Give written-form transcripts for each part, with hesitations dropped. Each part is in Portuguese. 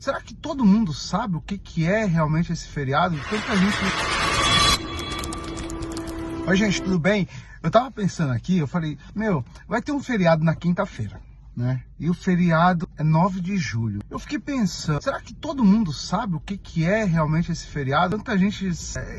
Será que todo mundo sabe o que é realmente esse feriado? Tanta gente... Oi, gente, tudo bem? Eu tava pensando aqui, eu falei, vai ter um feriado na quinta-feira, né? E o feriado é 9 de julho. Eu fiquei pensando, será que todo mundo sabe o que é realmente esse feriado? Tanta gente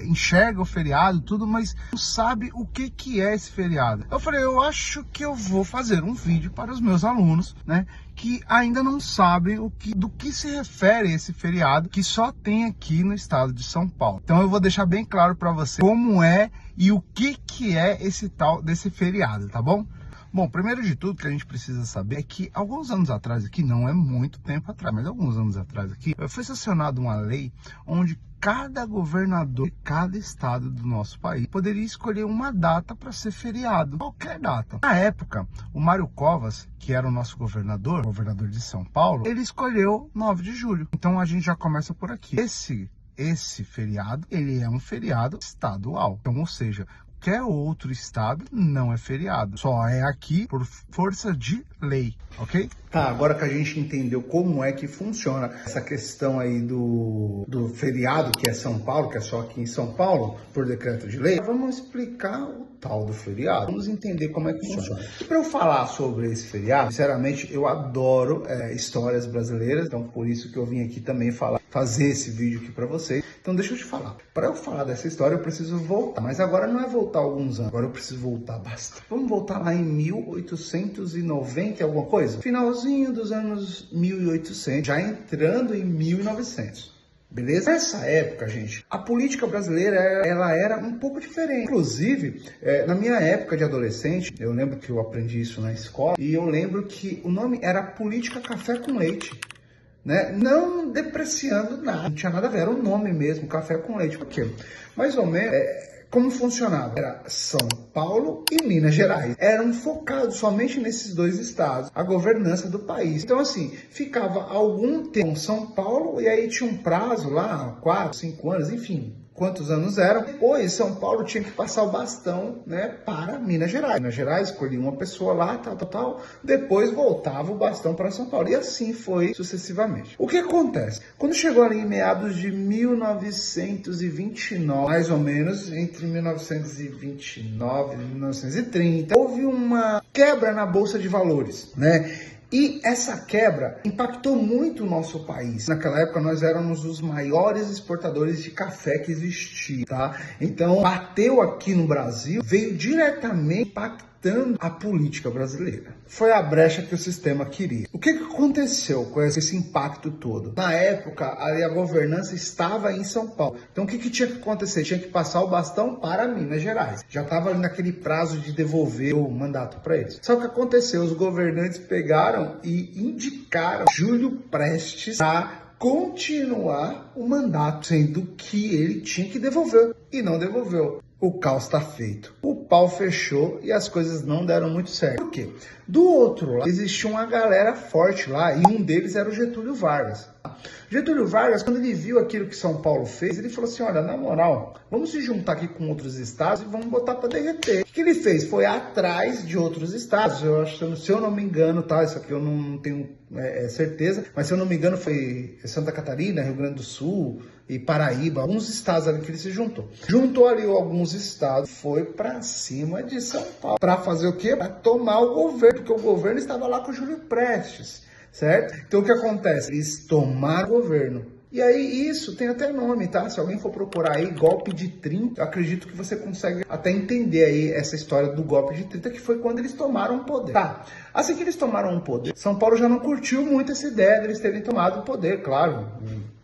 enxerga o feriado, tudo, mas não sabe o que é esse feriado. Eu falei, eu acho que eu vou fazer um vídeo para os meus alunos, né? Que ainda não sabem do que se refere esse feriado, que só tem aqui no estado de São Paulo. Então eu vou deixar bem claro para você como é e o que é esse tal desse feriado, tá bom? Bom, primeiro de tudo que a gente precisa saber é que alguns anos atrás aqui, não é muito tempo atrás, mas alguns anos atrás aqui, foi sancionada uma lei onde cada governador de cada estado do nosso país poderia escolher uma data para ser feriado, qualquer data. Na época, o Mário Covas, que era o nosso governador de São Paulo, ele escolheu 9 de julho. Então a gente já começa por aqui. Esse feriado, ele é um feriado estadual. Então, ou seja, qualquer outro estado não é feriado. Só é aqui por força de lei, ok? Tá, agora que a gente entendeu como é que funciona essa questão aí do feriado, que é São Paulo, que é só aqui em São Paulo, por decreto de lei, vamos explicar o tal do feriado. Vamos entender como é que funciona. Para eu falar sobre esse feriado, sinceramente, eu adoro histórias brasileiras, então por isso que eu vim aqui também fazer esse vídeo aqui para vocês. Então deixa eu te falar. Para eu falar dessa história, eu preciso voltar. Mas agora não é voltar alguns anos, agora eu preciso voltar bastante. Vamos voltar lá em 1890 alguma coisa? Finalzinho dos anos 1800, já entrando em 1900. Beleza? Nessa época, gente, a política brasileira ela era um pouco diferente. Inclusive, na minha época de adolescente, eu lembro que eu aprendi isso na escola, e eu lembro que o nome era Política Café com Leite. Né? Não depreciando nada, não tinha nada a ver, era o nome mesmo, Café com Leite. Por quê? Mais ou menos, como funcionava? Era São Paulo e Minas Gerais. Eram focados somente nesses dois estados, a governança do país. Então, assim, ficava algum tempo em São Paulo e aí tinha um prazo lá, 4, 5 anos, enfim, quantos anos eram. Depois, São Paulo tinha que passar o bastão, né, para Minas Gerais. Minas Gerais escolhia uma pessoa lá, tal. Depois voltava o bastão para São Paulo. E assim foi sucessivamente. O que acontece? Quando chegou ali em meados de 1929, mais ou menos, entre 1929 e 1930, houve uma quebra na Bolsa de Valores, né? E essa quebra impactou muito o nosso país. Naquela época nós éramos os maiores exportadores de café que existia, tá? Então bateu aqui no Brasil, veio diretamente impactando a política brasileira. Foi a brecha que o sistema queria. O que aconteceu com esse impacto todo? Na época, a governança estava em São Paulo. Então o que tinha que acontecer? Tinha que passar o bastão para Minas Gerais. Já estava naquele prazo de devolver o mandato para eles. Só que aconteceu, os governantes pegaram e indicaram Júlio Prestes a continuar o mandato, sendo que ele tinha que devolver e não devolveu. O caos está feito. O pau fechou e as coisas não deram muito certo. Por quê? Do outro lado, existia uma galera forte lá e um deles era o Getúlio Vargas. Getúlio Vargas, quando ele viu aquilo que São Paulo fez, ele falou assim, olha, na moral, vamos se juntar aqui com outros estados e vamos botar para derreter. O que ele fez? Foi atrás de outros estados, eu acho, se eu não me engano, tá? Isso aqui eu não tenho certeza, mas se eu não me engano foi Santa Catarina, Rio Grande do Sul e Paraíba, alguns estados ali que ele se juntou. Juntou ali alguns estados, foi para cima de São Paulo. Para fazer o quê? Para tomar o governo, porque o governo estava lá com o Júlio Prestes. Certo? Então o que acontece? Eles tomaram o governo. E aí isso tem até nome, tá? Se alguém for procurar aí, golpe de 30, eu acredito que você consegue até entender aí essa história do golpe de 30, que foi quando eles tomaram o poder. Tá, assim que eles tomaram o poder, São Paulo já não curtiu muito essa ideia deles terem tomado o poder, claro.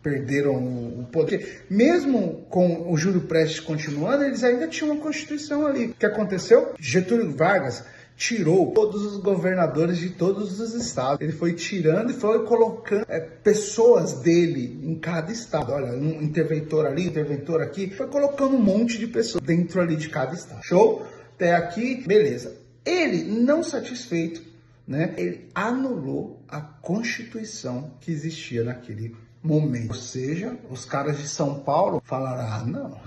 Perderam o poder. Porque mesmo com o Júlio Prestes continuando, eles ainda tinham uma Constituição ali. O que aconteceu? Getúlio Vargas tirou todos os governadores de todos os estados. Ele foi tirando e foi colocando pessoas dele em cada estado. Olha, um interventor ali, interventor aqui. Foi colocando um monte de pessoas dentro ali de cada estado. Show? Até aqui, beleza. Ele, não satisfeito, né? Ele anulou a Constituição que existia naquele momento. Ou seja, os caras de São Paulo falaram, não,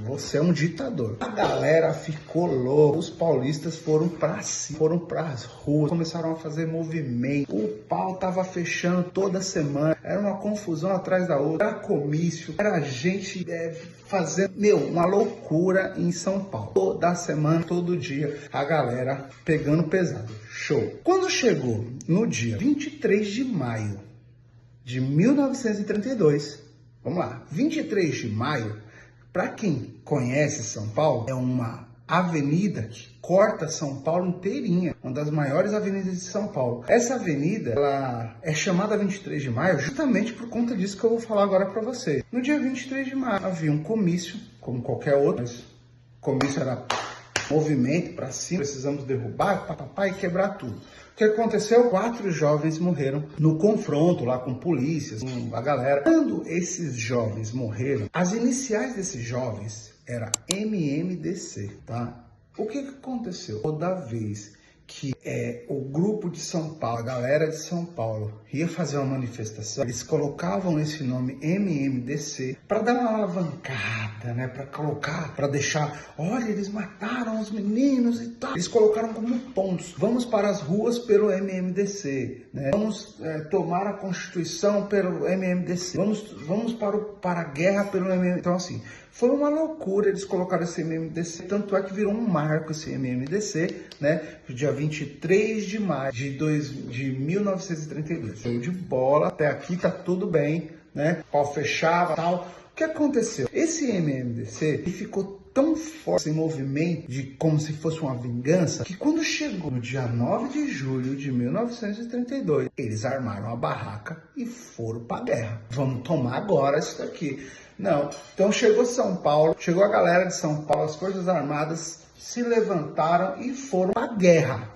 você é um ditador. A galera ficou louca, os paulistas foram pra cima, foram pras ruas, começaram a fazer movimento, o pau tava fechando toda semana, era uma confusão atrás da outra, era comício, era gente fazendo, uma loucura em São Paulo. Toda semana, todo dia, a galera pegando pesado. Show. Quando chegou no dia 23 de maio de 1932, vamos lá, 23 de maio, para quem conhece São Paulo, é uma avenida que corta São Paulo inteirinha, uma das maiores avenidas de São Paulo. Essa avenida, ela é chamada 23 de maio justamente por conta disso que eu vou falar agora para você. No dia 23 de maio havia um comício, como qualquer outro, mas o comício era movimento para cima, precisamos derrubar, papapá, e quebrar tudo. O que aconteceu? 4 jovens morreram no confronto lá com polícias, com a galera. Quando esses jovens morreram, as iniciais desses jovens era MMDC, tá? O que aconteceu? Toda vez que o grupo de São Paulo, a galera de São Paulo ia fazer uma manifestação, eles colocavam esse nome MMDC para dar uma alavancada, né? Para colocar, para deixar, olha, eles mataram os meninos e tal. Eles colocaram como pontos. Vamos para as ruas pelo MMDC, né? Vamos tomar a Constituição pelo MMDC. Vamos para a guerra pelo MMDC. Então, assim, foi uma loucura eles colocaram esse MMDC, tanto é que virou um marco esse MMDC, né? Dia 23 de maio de 1932. Show de bola, até aqui tá tudo bem, né? Pau fechava, tal. O que aconteceu? Esse MMDC ele ficou tão forte em movimento, como se fosse uma vingança, que quando chegou no dia 9 de julho de 1932, eles armaram a barraca e foram para a guerra. Vamos tomar agora isso daqui. Não, então chegou São Paulo, chegou a galera de São Paulo, as Forças Armadas se levantaram e foram para a guerra,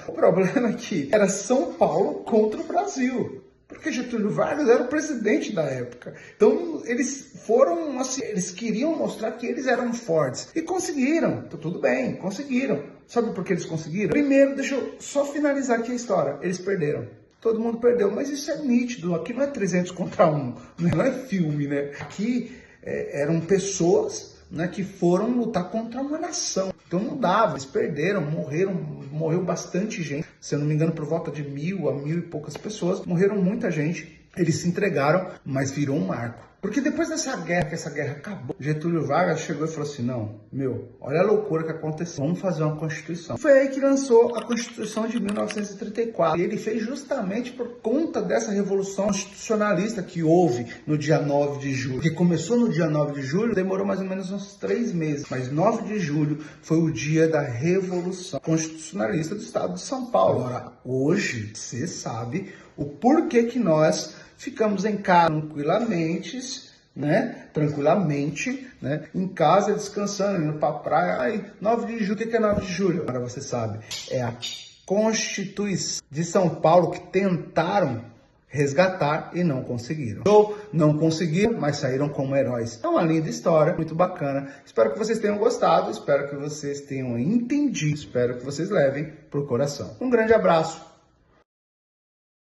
O problema é que era São Paulo contra o Brasil, porque Getúlio Vargas era o presidente da época. Então eles foram assim, eles queriam mostrar que eles eram fortes e conseguiram. Então, tudo bem, conseguiram. Sabe por que eles conseguiram? Primeiro, deixa eu só finalizar aqui a história. Eles perderam. Todo mundo perdeu, mas isso é nítido. Aqui não é 300 contra 1, não é filme, né? Aqui eram pessoas, né, que foram lutar contra uma nação. Então não dava, eles perderam, morreu bastante gente. Se eu não me engano, por volta de 1.000 a 1.000 e poucas pessoas. Morreram muita gente, eles se entregaram, mas virou um marco. Porque depois dessa guerra, que essa guerra acabou, Getúlio Vargas chegou e falou assim, não, olha a loucura que aconteceu, vamos fazer uma Constituição. Foi aí que lançou a Constituição de 1934. E ele fez justamente por conta dessa revolução constitucionalista que houve no dia 9 de julho. Que começou no dia 9 de julho, demorou mais ou menos uns 3 meses. Mas 9 de julho foi o dia da Revolução Constitucionalista do Estado de São Paulo. Agora, hoje, você sabe o porquê que nós ficamos em casa tranquilamente, né? Em casa, descansando, indo pra praia. 9 de julho, o que é 9 de julho? Agora você sabe, é a Constituição de São Paulo que tentaram resgatar e não conseguiram. Não conseguiram, mas saíram como heróis. É uma linda história, muito bacana. Espero que vocês tenham gostado, espero que vocês tenham entendido, espero que vocês levem pro coração. Um grande abraço.